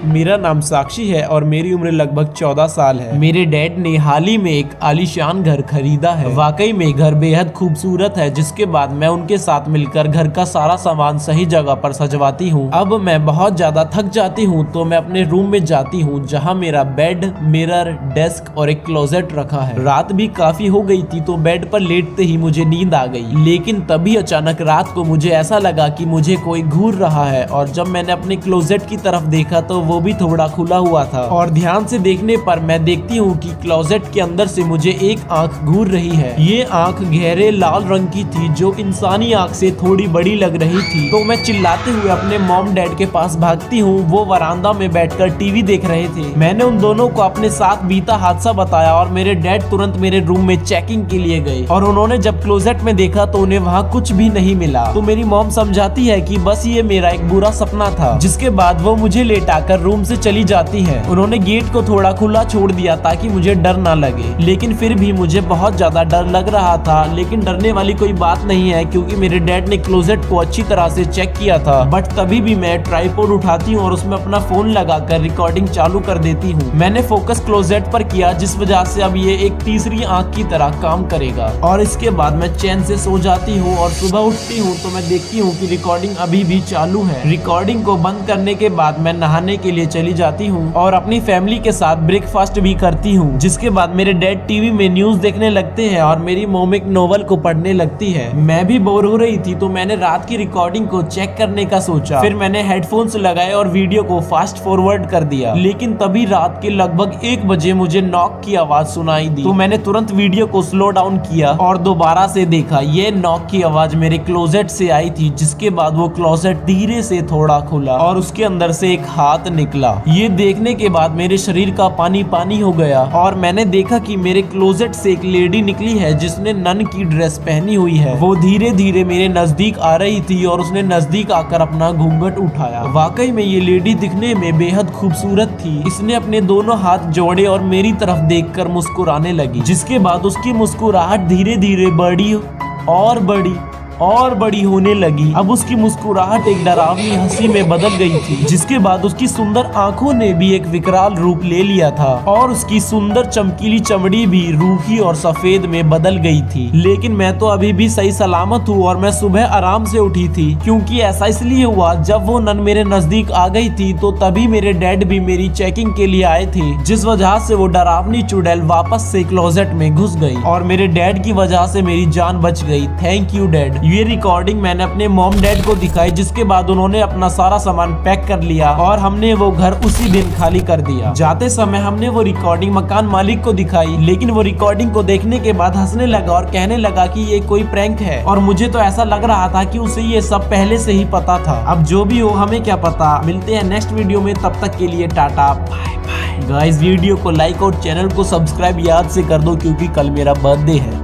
मेरा नाम साक्षी है और मेरी उम्र लगभग 14 साल है। मेरे डैड ने हाल ही में एक आलीशान घर खरीदा है। वाकई में घर बेहद खूबसूरत है, जिसके बाद मैं उनके साथ मिलकर घर का सारा सामान सही जगह पर सजवाती हूँ। अब मैं बहुत ज्यादा थक जाती हूँ तो मैं अपने रूम में जाती हूँ, जहाँ मेरा बेड, मिरर, डेस्क और एक क्लोजेट रखा है। रात भी काफी हो गई थी तो बेड पर लेटते ही मुझे नींद आ गई, लेकिन तभी अचानक रात को मुझे ऐसा लगा कि मुझे कोई घूर रहा है। और जब मैंने अपने क्लोजेट की तरफ देखा तो वो भी थोड़ा खुला हुआ था, और ध्यान से देखने पर मैं देखती हूँ कि क्लोजेट के अंदर से मुझे एक आंख घूर रही है। ये आंख गहरे लाल रंग की थी, जो इंसानी आंख से थोड़ी बड़ी लग रही थी। तो मैं चिल्लाते हुए अपने मॉम डैड के पास भागती हूँ। वो वरांदा में बैठकर टीवी देख रहे थे। मैंने उन दोनों को अपने साथ बीता हादसा बताया और मेरे डैड तुरंत मेरे रूम में चेकिंग के लिए गए, और उन्होंने जब क्लोजेट में देखा तो उन्हें वहाँ कुछ भी नहीं मिला। तो मेरी मॉम समझाती है कि बस ये मेरा एक बुरा सपना था, जिसके बाद वो मुझे लेटाकर रूम से चली जाती है। उन्होंने गेट को थोड़ा खुला छोड़ दिया ताकि मुझे डर ना लगे, लेकिन फिर भी मुझे बहुत ज्यादा डर लग रहा था। लेकिन डरने वाली कोई बात नहीं है, क्योंकि मेरे डैड ने क्लोजेट को अच्छी तरह से चेक किया था। बट तभी भी मैं ट्राइपॉड उठाती हूँ और उसमें अपना फोन लगाकर रिकॉर्डिंग चालू कर देती हूँ। मैंने फोकस क्लोजेट पर किया, जिस वजह से अब ये एक तीसरी आंख की तरह काम करेगा। और इसके बाद मैं चैन से सो जाती हूँ और सुबह उठती हूँ तो मैं देखती हूँ कि रिकॉर्डिंग अभी भी चालू है। रिकॉर्डिंग को बंद करने के बाद मैं नहाने के लिए चली जाती हूँ और अपनी फैमिली के साथ ब्रेकफास्ट भी करती हूँ। जिसके बाद मेरे डैड टीवी में न्यूज देखने लगते हैं और मेरी मॉम एक नोवेल को पढ़ने लगती है। मैं भी बोर हो रही थी तो मैंने रात की रिकॉर्डिंग को चेक करने का सोचा। फिर मैंने हेडफोन्स लगाए और वीडियो को फास्ट फॉरवर्ड कर दिया। लेकिन तभी रात के लगभग 1 बजे मुझे नॉक की आवाज सुनाई दी। तो मैंने तुरंत वीडियो को स्लो डाउन किया और दोबारा से देखा। ये नॉक की आवाज मेरे क्लोजेट से आई थी, जिसके बाद वो क्लोजेट धीरे से थोड़ा खुला और उसके अंदर से एक हाथ निकला। ये देखने के बाद मेरे शरीर का पानी पानी हो गया और मैंने देखा कि मेरे क्लोजेट से एक लेडी निकली है, जिसने नन की ड्रेस पहनी हुई है। वो धीरे धीरे मेरे नजदीक आ रही थी और उसने नजदीक आकर अपना घूंघट उठाया। वाकई में ये लेडी दिखने में बेहद खूबसूरत थी। इसने अपने दोनों हाथ जोड़े और मेरी तरफ देखकर मुस्कुराने लगी, जिसके बाद उसकी मुस्कुराहट धीरे धीरे बड़ी और बड़ी होने लगी। अब उसकी मुस्कुराहट एक डरावनी हंसी में बदल गई थी, जिसके बाद उसकी सुंदर आंखों ने भी एक विकराल रूप ले लिया था और उसकी सुंदर चमकीली चमड़ी भी रूखी और सफेद में बदल गई थी। लेकिन मैं तो अभी भी सही सलामत हूँ और मैं सुबह आराम से उठी थी, क्योंकि ऐसा इसलिए हुआ जब वो नन मेरे नजदीक आ गई थी तो तभी मेरे डैड भी मेरी चेकिंग के लिए आए थे, जिस वजह से वो डरावनी चुड़ैल वापस से क्लोजेट में घुस गई और मेरे डैड की वजह से मेरी जान बच गई। Thank you dad. ये रिकॉर्डिंग मैंने अपने मॉम डैड को दिखाई, जिसके बाद उन्होंने अपना सारा सामान पैक कर लिया और हमने वो घर उसी दिन खाली कर दिया। जाते समय हमने वो रिकॉर्डिंग मकान मालिक को दिखाई, लेकिन वो रिकॉर्डिंग को देखने के बाद हंसने लगा और कहने लगा कि ये कोई प्रैंक है, और मुझे तो ऐसा लग रहा था कि उसे ये सब पहले से ही पता था। अब जो भी हो, हमें क्या पता। मिलते हैं नेक्स्ट वीडियो में, तब तक के लिए tata bye bye. Guys, video को लाइक और चैनल को सब्सक्राइब याद से कर दो, क्योंकि कल मेरा बर्थडे है।